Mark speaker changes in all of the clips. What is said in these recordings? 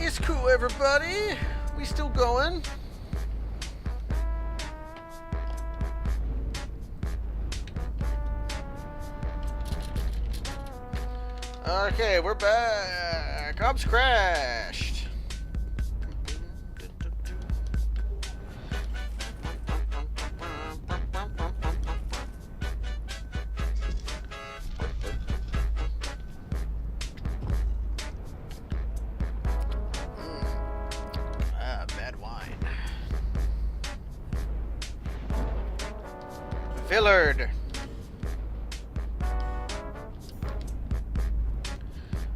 Speaker 1: It's cool, everybody. We still going. Okay, we're back. Ops crashed. Bad wine. Villard.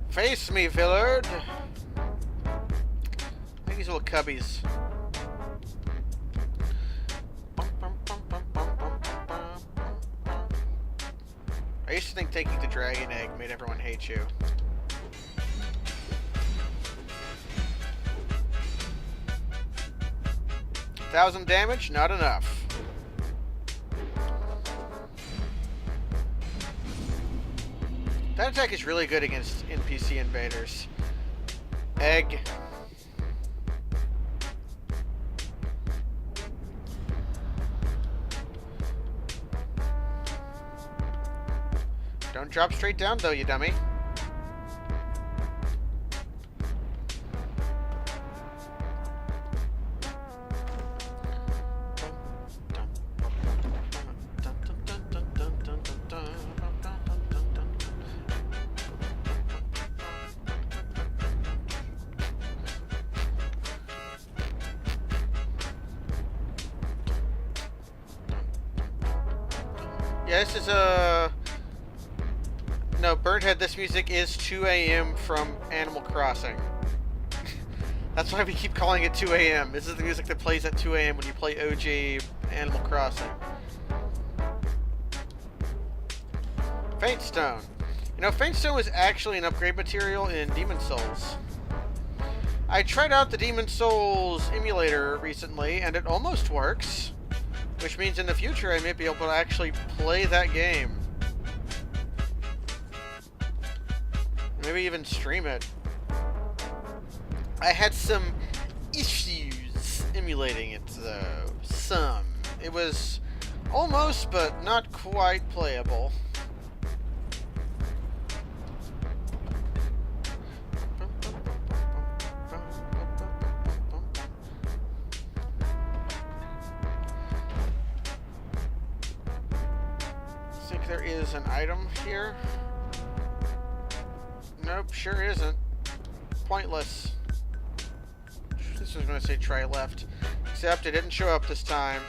Speaker 1: Face me, Villard. Look at these little cubbies. I used to think taking the dragon egg made everyone hate you. $1,000 damage? Not enough. That attack is really good against NPC invaders. Egg. Don't drop straight down though, you dummy. Yeah, this is no, Birdhead, this music is 2 a.m. from Animal Crossing. That's why we keep calling it 2 a.m. This is the music that plays at 2 a.m. when you play OG Animal Crossing. Faintstone. You know, Faintstone was actually an upgrade material in Demon Souls. I tried out the Demon Souls emulator recently, and it almost works. Which means in the future I may be able to actually play that game. Maybe even stream it. I had some issues emulating it though. Some. It was almost but not quite playable. There is an item here. Nope, sure isn't. Pointless. This was going to say try left. Except it didn't show up this time.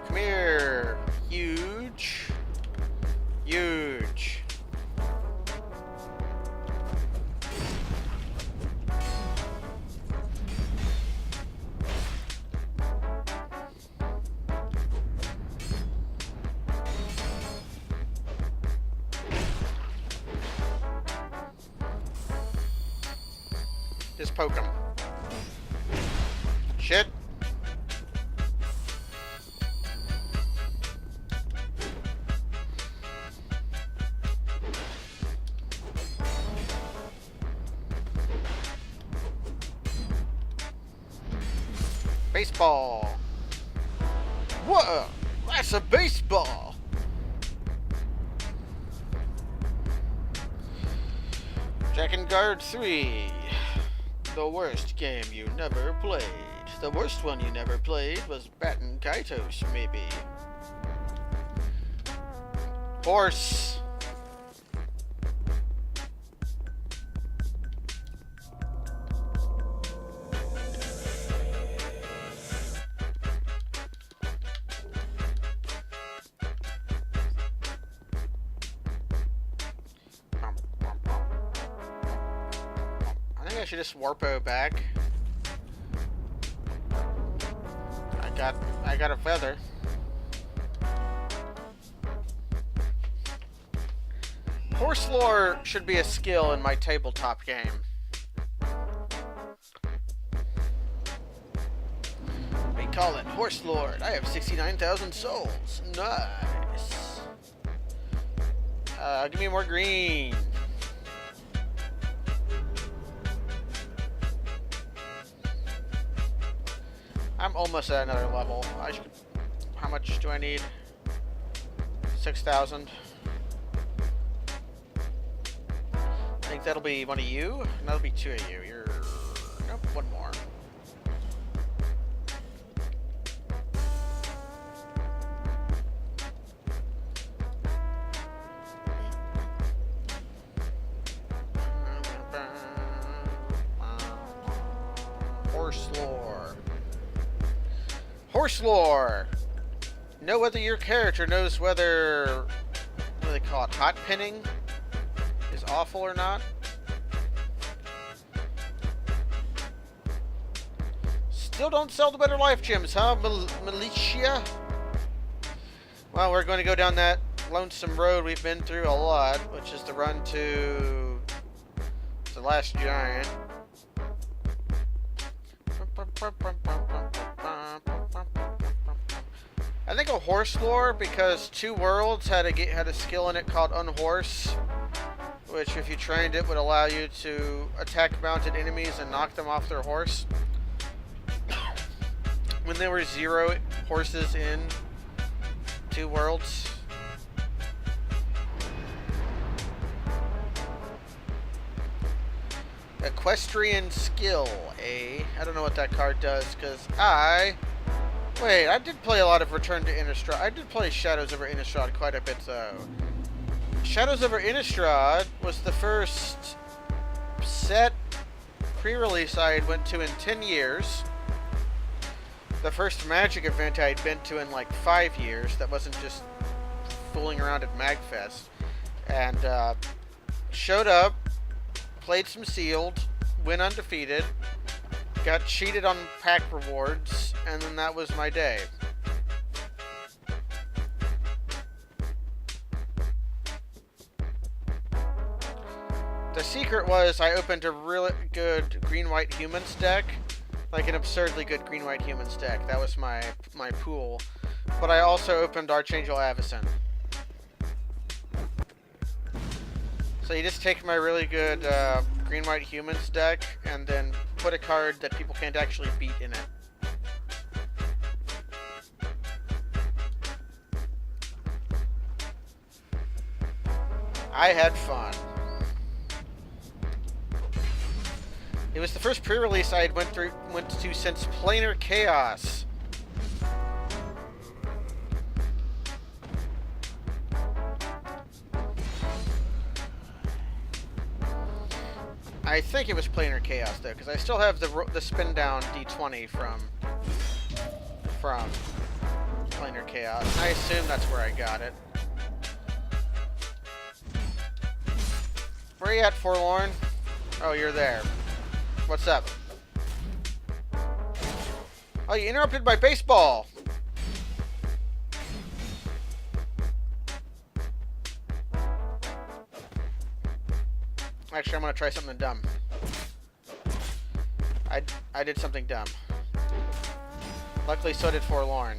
Speaker 1: Come here. Huge. Huge. Just poke him. Shit. Baseball. Whoa! That's a baseball! Drakengard 3. The worst game you never played. The worst one you never played was Batten Kaitos, maybe. Horse. I should just warpo back. I got a feather. Horse lore should be a skill in my tabletop game. call it? Horse Lord. I have 69,000 souls. Nice. Give me more green. I'm almost at another level. How much do I need? 6,000. I think that'll be one of you. And that'll be two of you. Nope, one more. Horse lore. Horse lore. Know whether your character knows whether, what do they call it, hot pinning is awful or not. Still don't sell the better life gems, huh, militia? Well, we're going to go down that lonesome road we've been through a lot, which is the run to the last giant. I think a horse lore because Two Worlds had a skill in it called Unhorse, which if you trained it would allow you to attack mounted enemies and knock them off their horse. When there were 0 horses in Two Worlds. Equestrian skill, eh? I don't know what that card does, because wait, I did play a lot of Return to Innistrad. I did play Shadows over Innistrad quite a bit, though. Shadows over Innistrad was the first set pre-release I went to in 10 years. The first Magic event I'd been to in like 5 years that wasn't just fooling around at MagFest. And showed up, played some sealed, went undefeated, got cheated on pack rewards, and then that was my day. The secret was I opened a really good green-white humans deck. Like an absurdly good green-white humans deck. That was my pool. But I also opened Archangel Avacyn. So you just take my really good green-white humans deck and then put a card that people can't actually beat in it. I had fun. It was the first pre-release I had went to since Planar Chaos. I think it was Planar Chaos though, because I still have the spin down D20 from Planar Chaos. I assume that's where I got it. Where are you at, Forlorn? Oh, you're there. What's up? Oh, you interrupted my baseball! Actually, I'm gonna try something dumb. I did something dumb. Luckily, so did Forlorn.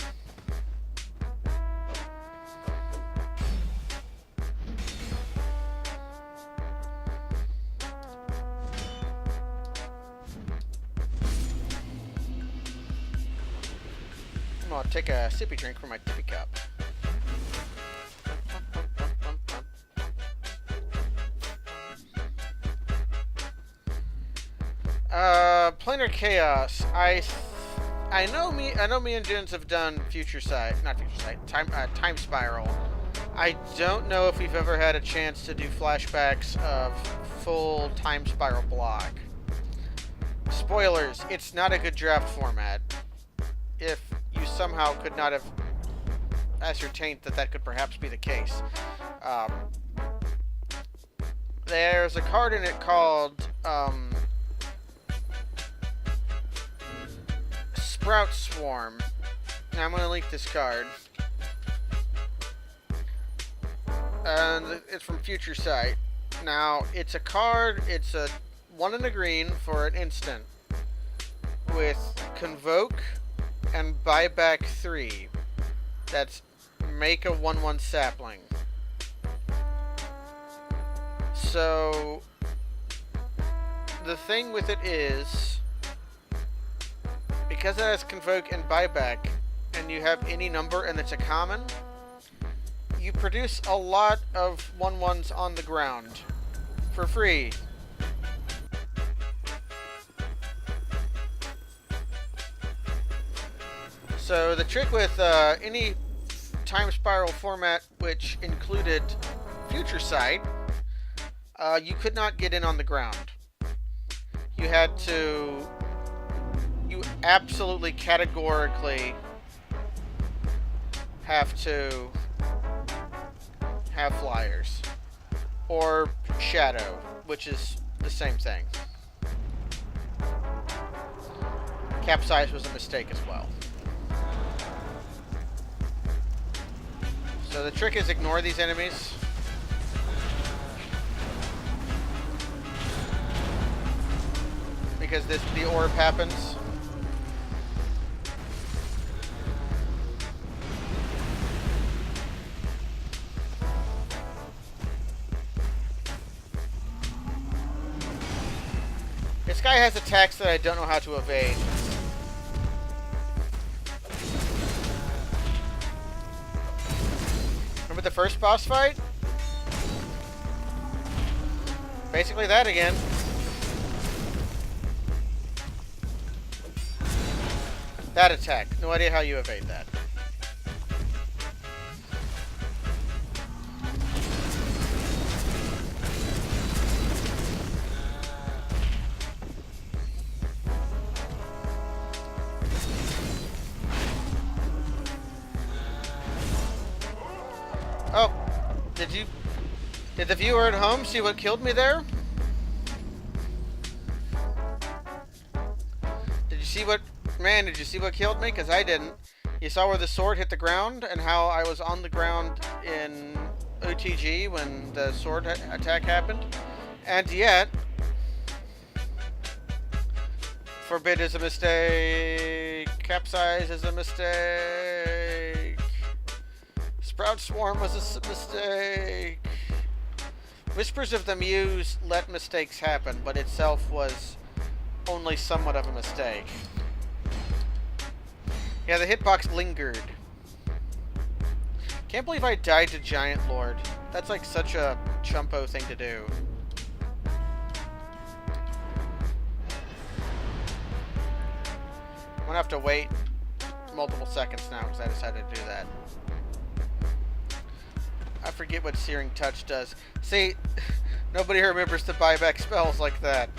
Speaker 1: I'll take a sippy drink from my tippy cup. Planar Chaos. I know me and Jens have done Time Spiral. I don't know if we've ever had a chance to do flashbacks of full Time Spiral block. Spoilers, it's not a good draft format. If you somehow could not have ascertained that could perhaps be the case. There's a card in it called Sprout Swarm. Now I'm going to link this card. And it's from Future Sight. Now, it's a card, it's a 1 and a green for an instant. With Convoke, and buyback 3. That's make a 1/1 sapling. So the thing with it is, because it has convoke and buyback, and you have any number and it's a common, you produce a lot of 1/1s on the ground for free. So the trick with any time spiral format which included future sight, you could not get in on the ground. You absolutely categorically have to have flyers or shadow, which is the same thing. Capsize was a mistake as well. So the trick is ignore these enemies. Because the orb happens. This guy has attacks that I don't know how to evade. Remember the first boss fight? Basically that again. That attack. No idea how you evade that. Oh, did the viewer at home see what killed me there? Did you see what killed me? Because I didn't. You saw where the sword hit the ground and how I was on the ground in OTG when the sword attack happened? And yet, Forbid is a mistake. Capsize is a mistake. Sprout Swarm was a mistake. Whispers of the Muse let mistakes happen, but itself was only somewhat of a mistake. Yeah, the hitbox lingered. Can't believe I died to Giant Lord. That's like such a chumpo thing to do. I'm gonna have to wait multiple seconds now because I decided to do that. I forget what Searing Touch does. See, nobody remembers the buyback spells like that.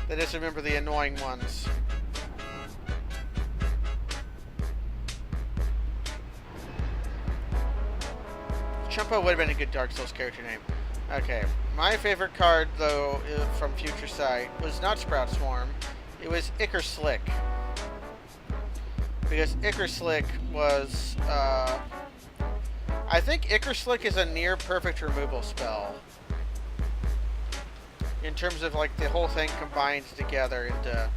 Speaker 1: They just remember the annoying ones. Chumpo would have been a good Dark Souls character name. Okay, my favorite card, though, from Future Sight was not Sprout Swarm. It was Ichor Slick. Because Ichor Slick was, I think Ichor Slick is a near perfect removal spell. In terms of, like, the whole thing combines together into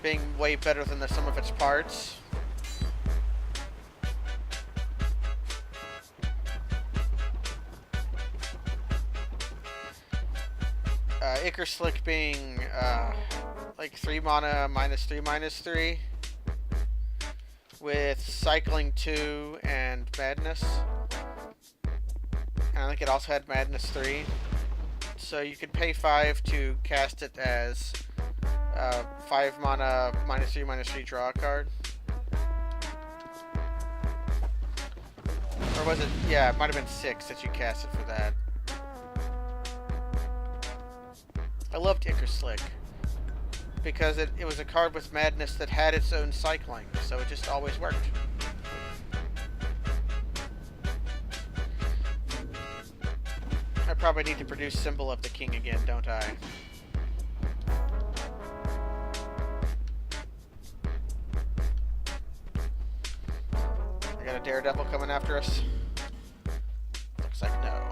Speaker 1: being way better than the sum of its parts. Ichor Slick being, like 3 mana, -3/-3. With Cycling 2 and Madness. And I think it also had Madness 3. So you could pay 5 to cast it as 5 mana, -3/-3 draw a card. Or was it? Yeah, it might have been 6 that you cast it for that. I loved Ichor Slick because it was a card with Madness that had its own cycling, so it just always worked. I probably need to produce Symbol of the King again, don't I? I got a Daredevil coming after us. Looks like no.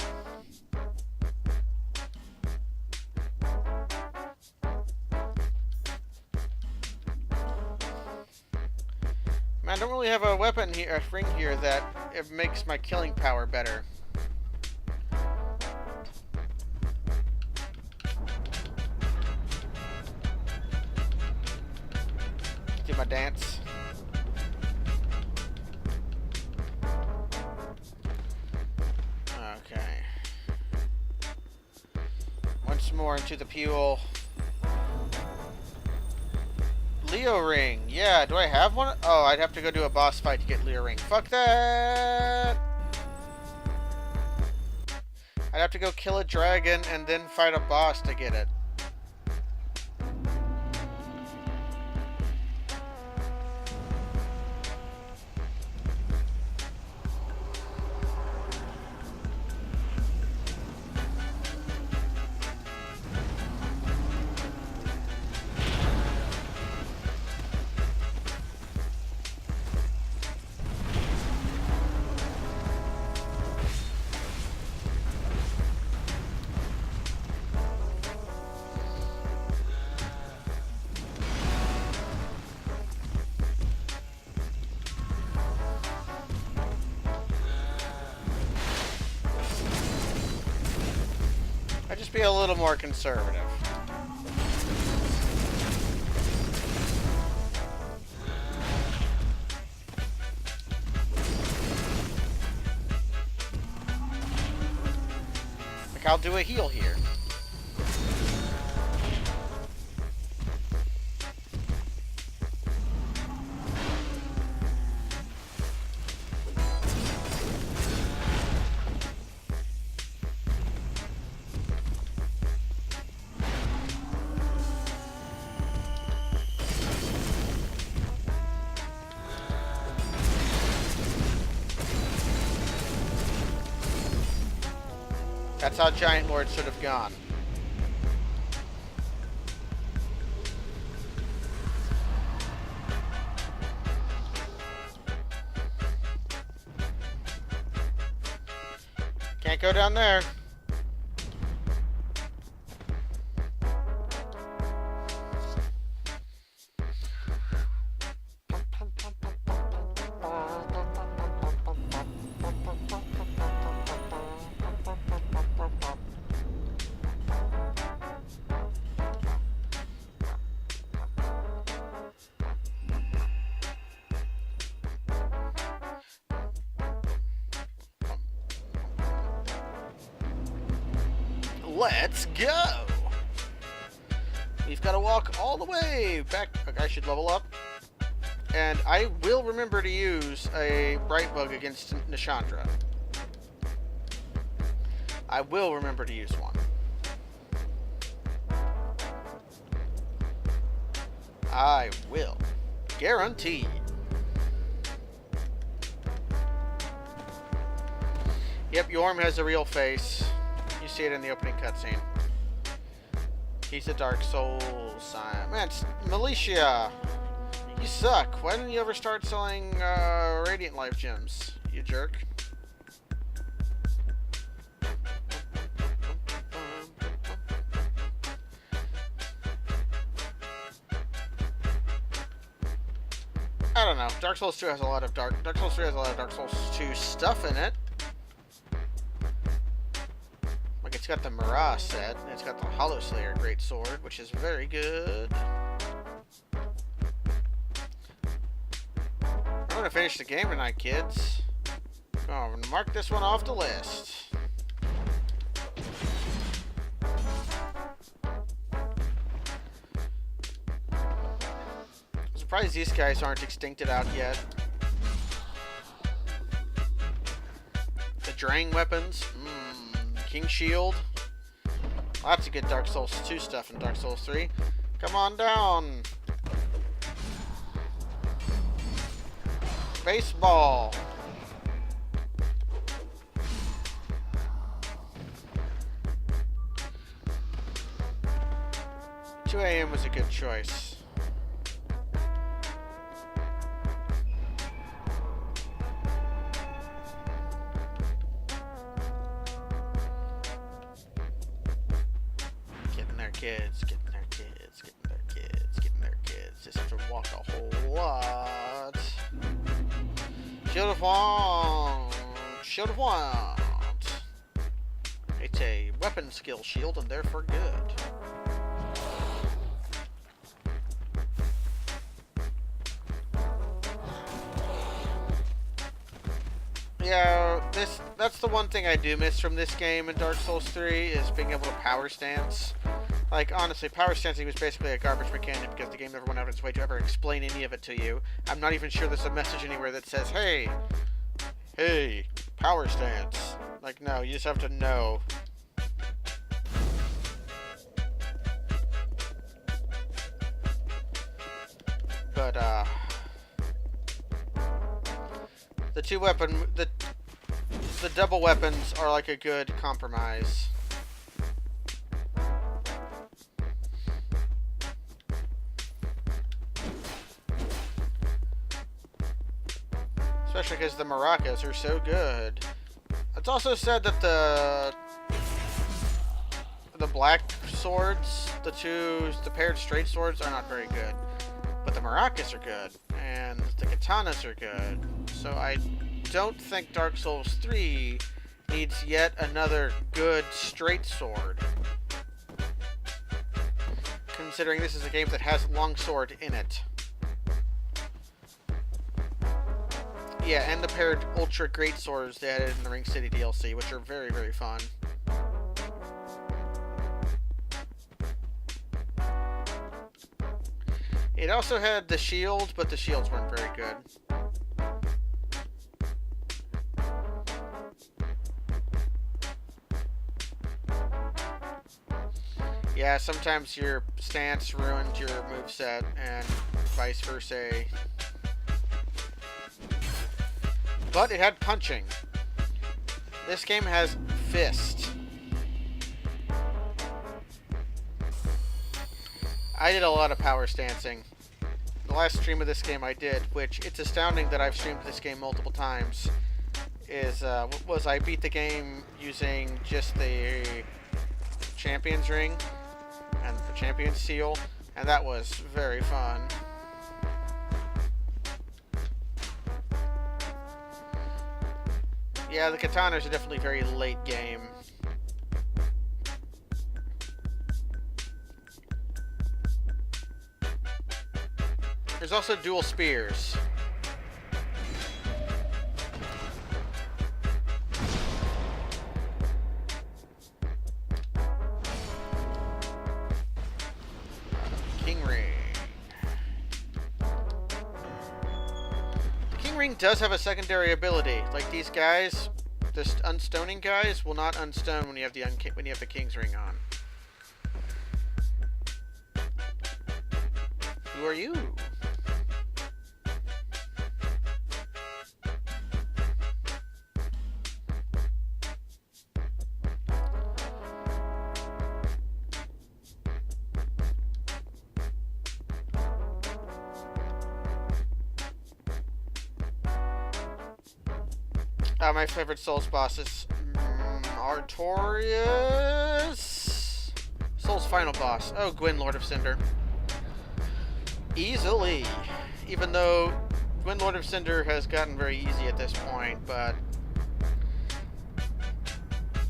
Speaker 1: I don't really have a weapon here, a ring here that it makes my killing power better. Do my dance. Okay. Once more into the Pule. Leo ring. Yeah, do I have one? Oh, I'd have to go do a boss fight to get Leo ring. Fuck that! I'd have to go kill a dragon and then fight a boss to get it. I'd just be a little more conservative. Like, I'll do a heal here. That's how Giant Lord should have gone. Can't go down there. Let's go! We've got to walk all the way back. I should level up. And I will remember to use a Bright Bug against Nishandra. I will remember to use one. I will. Guaranteed. Yep, Yorm has a real face. You see it in the opening cutscene. He's a Dark Souls sign. Man, Militia! You suck. Why didn't you ever start selling Radiant Life Gems, you jerk? I don't know. Dark Souls 2 has a lot of Dark Souls 3 has a lot of Dark Souls 2 stuff in it. Like, it's got the Mirage set, and it's got the Hollow Slayer Greatsword, which is very good. I'm gonna finish the game tonight, kids. Oh, I'm gonna mark this one off the list. I'm surprised these guys aren't extincted out yet. The Drang weapons. King Shield. Lots of good Dark Souls 2 stuff in Dark Souls 3. Come on down. Baseball. 2 a.m. was a good choice. Kids, getting their kids, getting their kids, getting their kids. Just have to walk a whole lot. Shield of Want. Shield of Want. It's a weapon skill shield and therefore good. Yeah, that's the one thing I do miss from this game in Dark Souls 3 is being able to power stance. Like, honestly, power stancing was basically a garbage mechanic because the game never went out of its way to ever explain any of it to you. I'm not even sure there's a message anywhere that says, hey, power stance. Like, no, you just have to know. But, the double weapons are like a good compromise. Especially because the maracas are so good. It's also said that the black swords, the paired straight swords are not very good. But the maracas are good, and the katanas are good. So I don't think Dark Souls 3 needs yet another good straight sword. Considering this is a game that has longsword in it. Yeah, and the paired ultra great swords they added in the Ring City DLC, which are very, very fun. It also had the shield, but the shields weren't very good. Yeah, sometimes your stance ruined your moveset, and vice versa. But it had punching. This game has fist. I did a lot of power stancing. The last stream of this game I did, which it's astounding that I've streamed this game multiple times, is I beat the game using just the Champion's Ring and the Champion's Seal, and that was very fun. Yeah, the katanas are definitely very late game. There's also dual spears. King Ring. The King Ring does have a secondary ability. Like these guys, the unstoning guys will not unstone when you have the King's Ring on. Who are you? My favorite Souls bosses. Artorias? Souls final boss. Oh, Gwyn, Lord of Cinder. Easily. Even though Gwyn, Lord of Cinder has gotten very easy at this point, but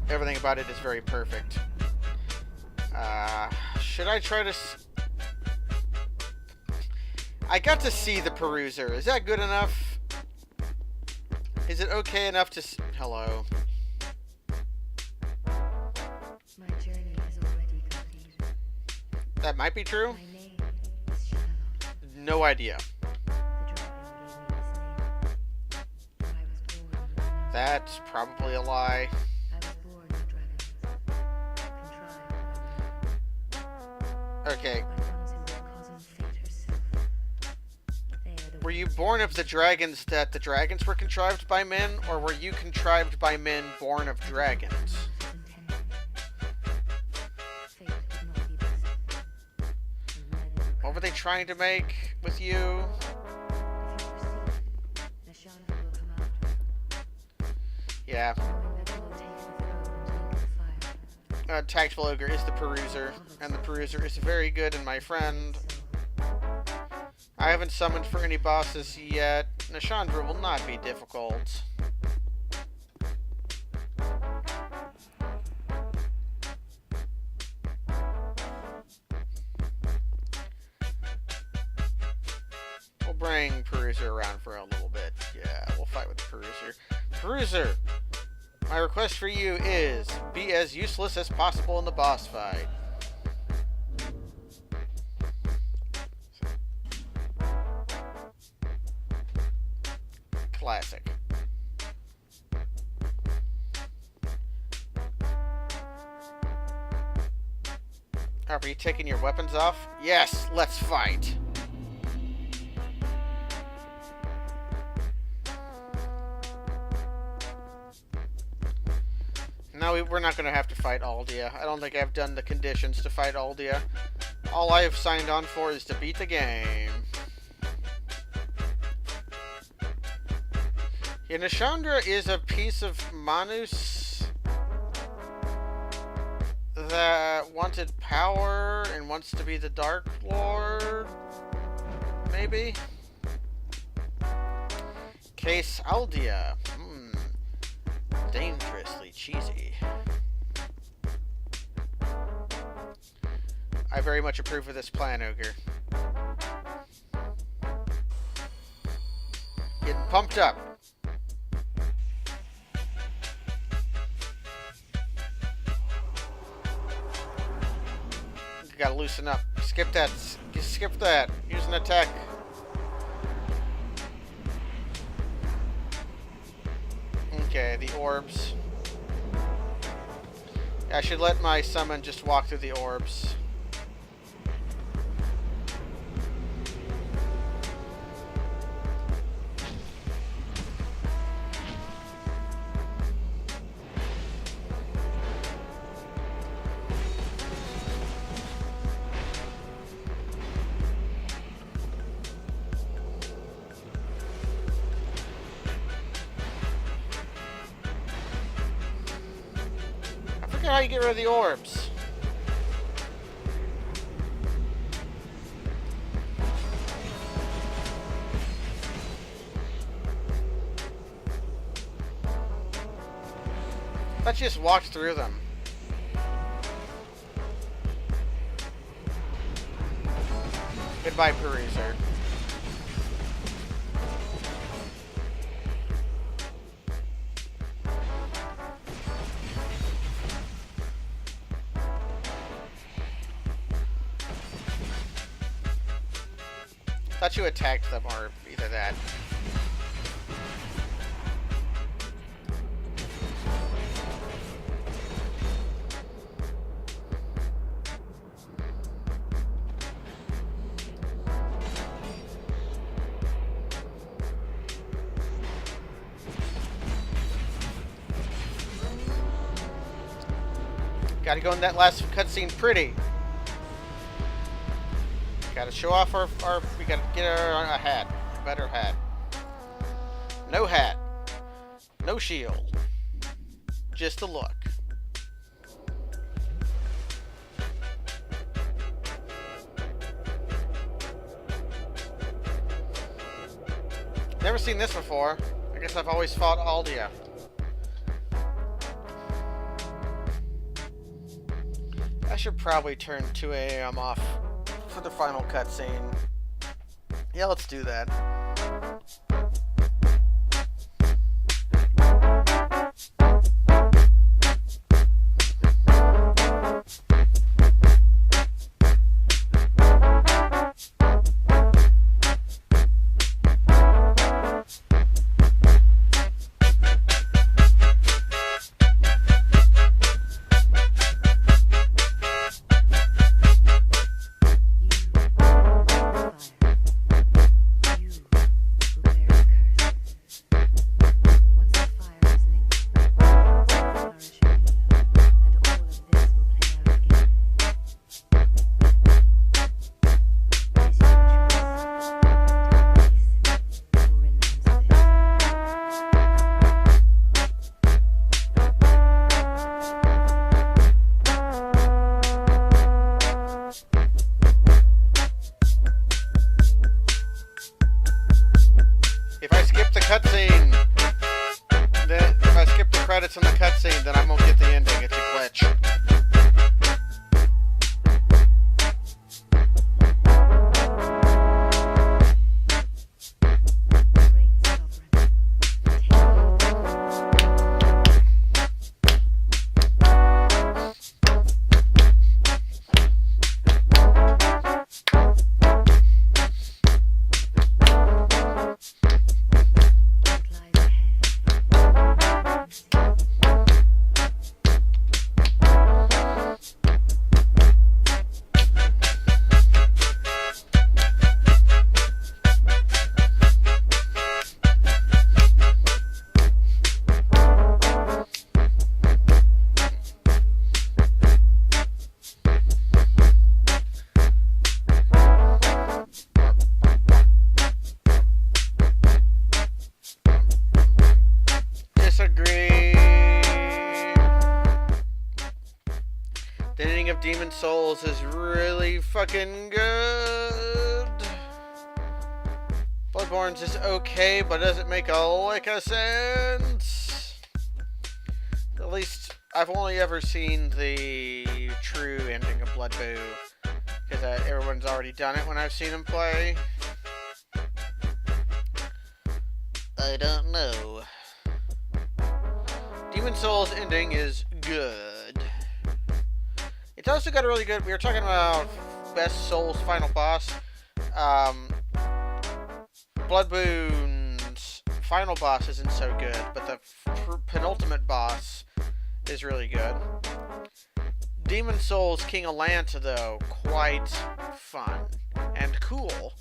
Speaker 1: everything about it is very perfect. Should I try to... I got to see the Peruser. Is that good enough? Is it okay enough to... Hello.
Speaker 2: My journey is already complete.
Speaker 1: That might be true.
Speaker 2: My name is Shadow.
Speaker 1: No idea.
Speaker 2: The dragon gave me this name. I was born with an
Speaker 1: That's probably a lie.
Speaker 2: I was born with dragons. Contrived
Speaker 1: Okay.
Speaker 2: by ones who will cause fate herself. They are the
Speaker 1: Were you born of the dragons that the dragons were contrived by men, or were you contrived by men born of dragons?
Speaker 2: Fate could not be best. And men will
Speaker 1: What were they trying to make with you?
Speaker 2: If you proceed, the shadow will come out,
Speaker 1: Yeah.
Speaker 2: knowing that you will take the throne and take the fire.
Speaker 1: Tactful Ogre is the Peruser, and the Peruser is very good, and my friend... I haven't summoned for any bosses yet. Nashandra will not be difficult. We'll bring Peruser around for a little bit. Yeah, we'll fight with Peruser. Peruser, my request for you is be as useless as possible in the boss fight. Classic. Are you taking your weapons off? Yes, let's fight. No, we're not going to have to fight Aldia. I don't think I've done the conditions to fight Aldia. All I have signed on for is to beat the game. Yeah, Nashandra is a piece of Manus that wanted power and wants to be the Dark Lord. Maybe? Case Aldia. Dangerously cheesy. I very much approve of this plan, Ogre. Getting pumped up. You gotta loosen up. Skip that. Skip that. Use an attack. Okay, the orbs. I should let my summon just walk through the orbs. How you get rid of the orbs? I thought you just walked through them. Goodbye, Peruser. Thought you attacked them, or either that. Gotta go in that last cutscene pretty. Gotta show off our we gotta get our a hat. A better hat. No hat. No shield. Just a look. Never seen this before. I guess I've always fought Aldia. I should probably turn 2 AM off for the final cutscene. Yeah, let's do that.
Speaker 2: You
Speaker 1: cutscene, then if I skip the credits on the cutscene, then I won't get the ending. It's a glitch. The ending of Demon Souls is really fucking good. Bloodborne's is okay, but doesn't make a lick of sense. At least I've only ever seen the true ending of Bloodboo, because everyone's already done it when I've seen them play. I don't know. Demon Souls ending is good. It's also got a really good... We were talking about best Souls final boss. Bloodboon's final boss isn't so good, but the penultimate boss is really good. Demon Souls King Alanta, though, quite fun and cool.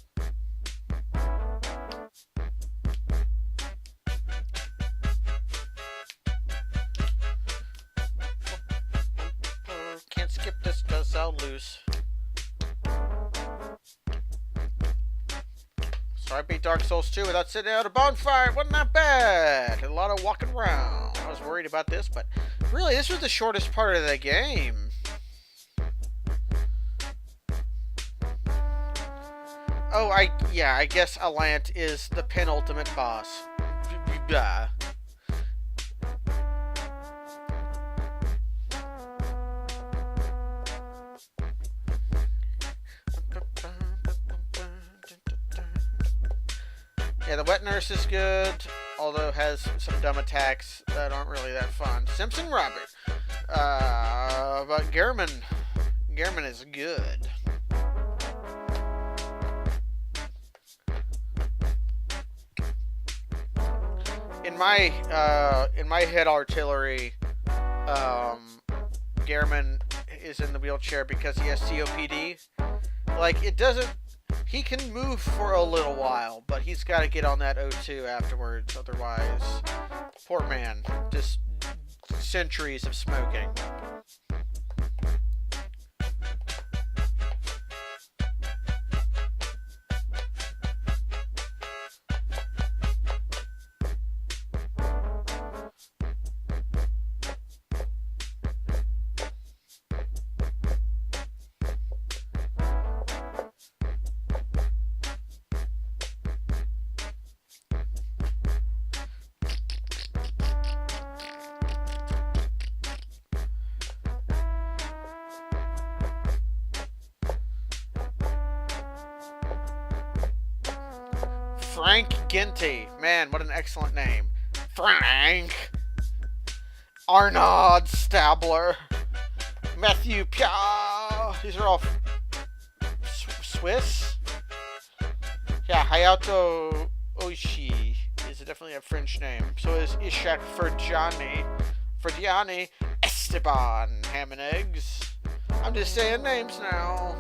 Speaker 1: Can't skip this because I'll lose. So I beat Dark Souls 2 without sitting out a bonfire. It wasn't that bad. A lot of walking around. I was worried about this, but really, this was the shortest part of the game. Oh, I guess Alant is the penultimate boss. Yeah, the Wet Nurse is good, although has some dumb attacks that aren't really that fun. Simpson Robert. But Gehrman is good. In my head artillery, Gehrman is in the wheelchair because he has COPD. Like, it doesn't... He can move for a little while, but he's got to get on that O2 afterwards. Otherwise, poor man. Just centuries of smoking. Frank Ginty. Man, what an excellent name. Frank. Arnaud Stabler. Matthew Pia. These are all Swiss? Yeah, Hayato Oishi is definitely a French name. So is Ishak Ferdiani Esteban. Ham and eggs. I'm just saying names now.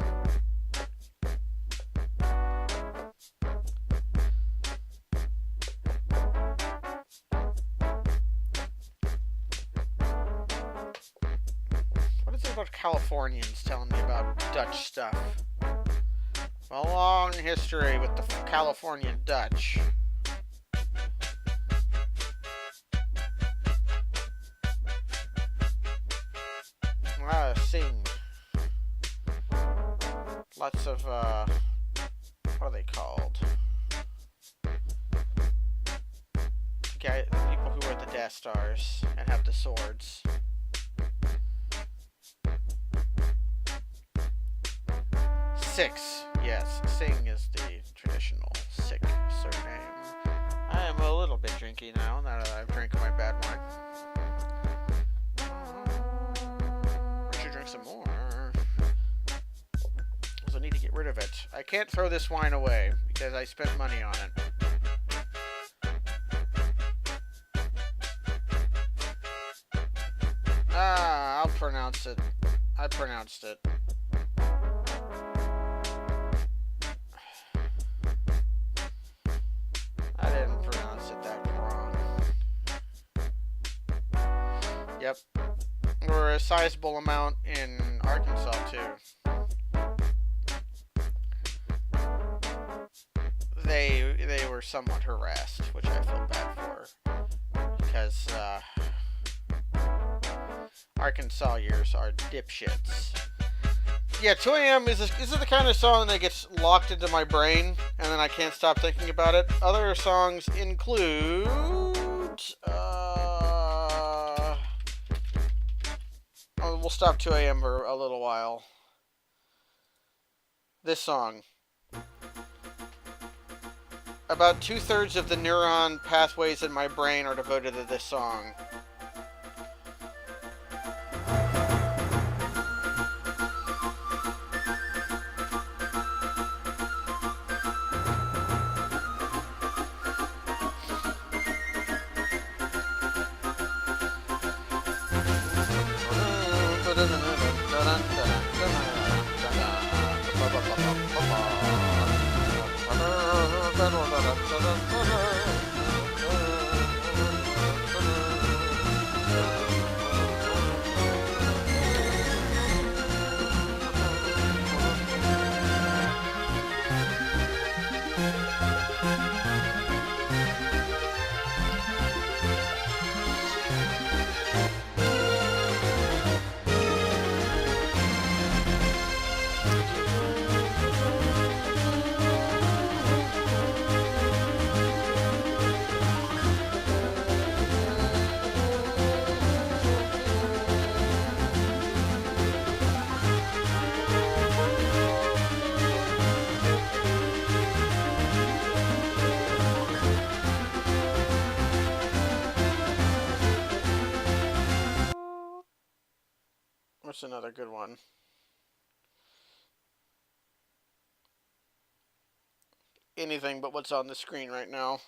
Speaker 1: About Californians telling me about Dutch stuff. A long history with the Californian Dutch. Sing. Lots of, what are they called? guys, the people who wear the Death Stars and have the swords. Six. Yes, Singh is the traditional Sikh surname. I am a little bit drinky now that I've drank my bad wine. I should drink some more. Because I need to get rid of it. I can't throw this wine away because I spent money on it. I'll pronounce it. I pronounced it. I didn't pronounce it that wrong. Yep. We're a sizable amount in Arkansas, too. They were somewhat harassed, which I feel bad for. Because, Arkansasiers are dipshits. Yeah, 2 a.m. is the kind of song that gets locked into my brain, and then I can't stop thinking about it. Other songs include... we'll stop 2 a.m. for a little while. This song. About 2/3 of the neuron pathways in my brain are devoted to this song. What's another good one? Anything but what's on the screen right now.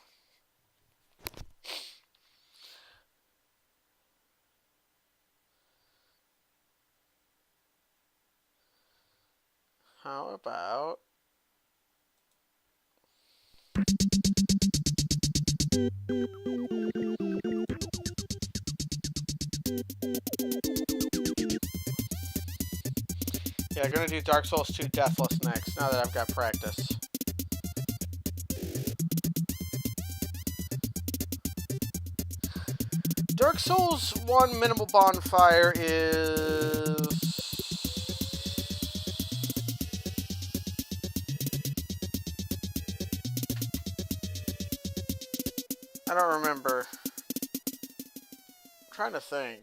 Speaker 1: How about... Yeah, I'm gonna do Dark Souls 2 Deathless next, now that I've got practice. Dark Souls 1 Minimal Bonfire is... I don't remember. I'm trying to think.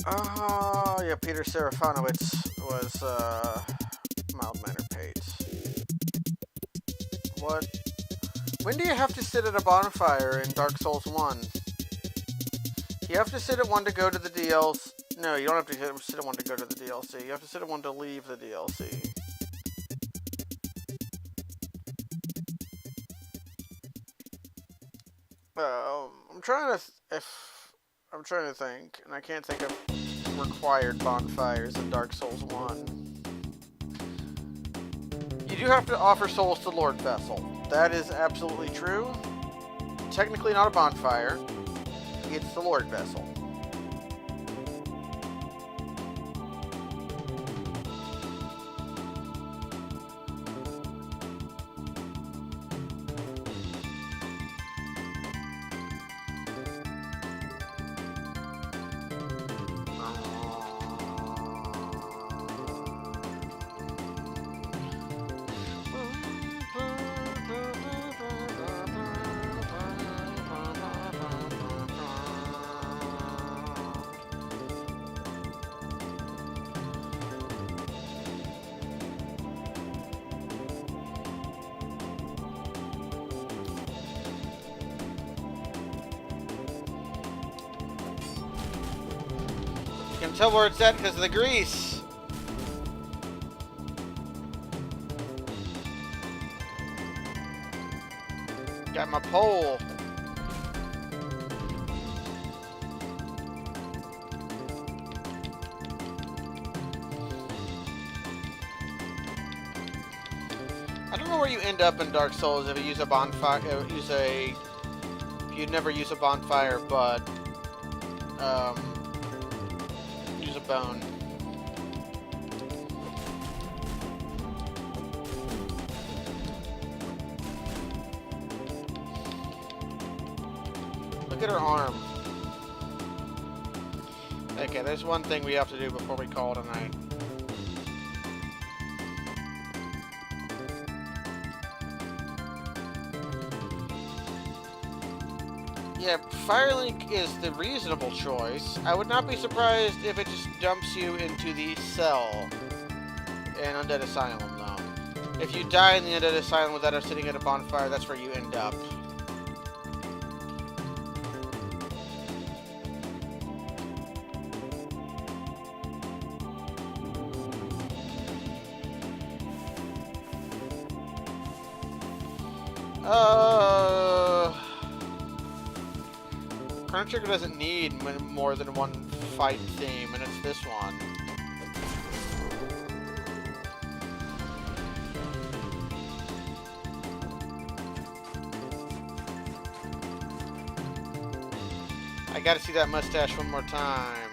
Speaker 1: Oh, yeah, Peter Serafinowicz was, mild-mannered Pates. What? When do you have to sit at a bonfire in Dark Souls 1? You have to sit at 1 to go to the DLC. No, you don't have to sit at 1 to go to the DLC. You have to sit at 1 to leave the DLC. I'm trying to think, and I can't think of required bonfires in Dark Souls 1. You do have to offer souls to Lord Vessel. That is absolutely true. Technically not a bonfire. It's the Lord Vessel. can't tell where it's at because of the grease. Got my pole. I don't know where you end up in Dark Souls if you use a bonfire. If you never use a bonfire, but use a bone. Look at her arm. Okay, there's one thing we have to do before we call it a night. Yeah, Firelink is the reasonable choice. I would not be surprised if it just dumps you into the cell in Undead Asylum, though. If you die in the Undead Asylum without us sitting at a bonfire, that's where you end up. Chrono Trigger doesn't need more than one fight theme, and it's this one. I gotta see that mustache one more time.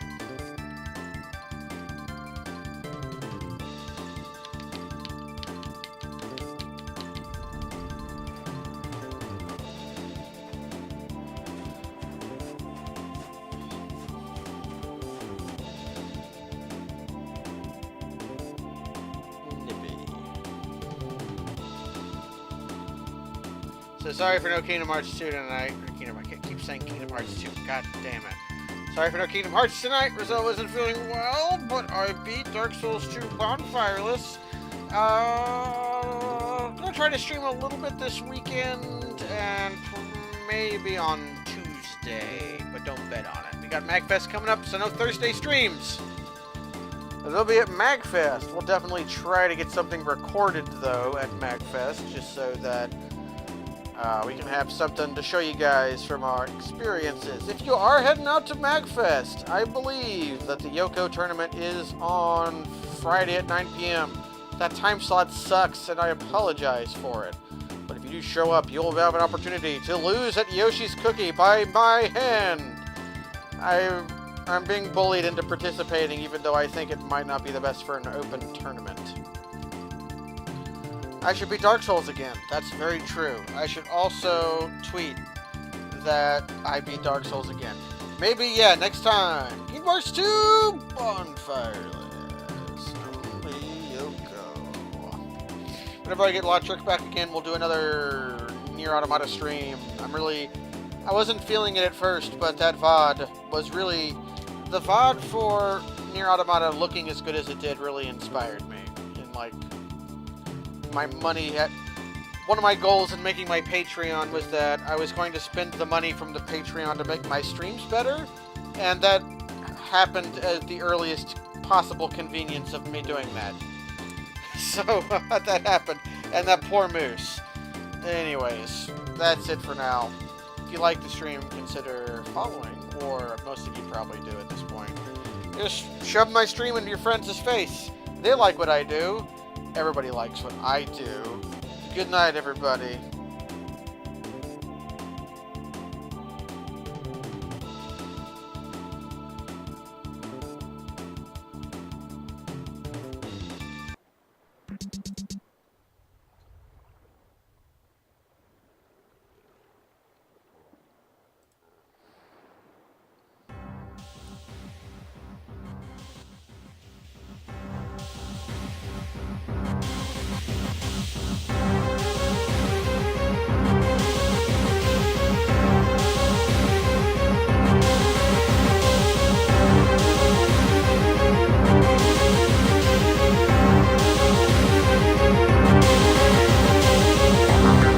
Speaker 1: So sorry for no Kingdom Hearts 2 tonight. I keep saying Kingdom Hearts 2. God damn it. Sorry for no Kingdom Hearts tonight. Rizzo wasn't feeling well, but I beat Dark Souls 2 Bonfireless. Gonna try to stream a little bit this weekend and maybe on Tuesday, but don't bet on it. We got MagFest coming up, so no Thursday streams. They'll be at MagFest. We'll definitely try to get something recorded, though, at MagFest, just so that we can have something to show you guys from our experiences. If you are heading out to MagFest, I believe that the Yoko tournament is on Friday at 9 p.m. That time slot sucks, and I apologize for it. But if you do show up, you'll have an opportunity to lose at Yoshi's Cookie by my hand. I'm being bullied into participating, even though I think it might not be the best for an open tournament. I should beat Dark Souls again. That's very true. I should also tweet that I beat Dark Souls again. Maybe, yeah, next time. Kingdom Hearts 2 Bonfireless. Only Yoko. Whenever I get Lotrick back again, we'll do another Nier Automata stream. I wasn't feeling it at first, but that VOD was really... The VOD for Nier Automata looking as good as it did really inspired me. And, like... my money at one of my goals in making my Patreon was that I was going to spend the money from the Patreon to make my streams better, and that happened at the earliest possible convenience of me doing that. So that happened, and that poor moose. Anyways, that's it for now. If you like the stream, consider following, or most of you probably do at this point. Just shove my stream into your friends' face. They like what I do. Everybody likes what I do. Good night, everybody.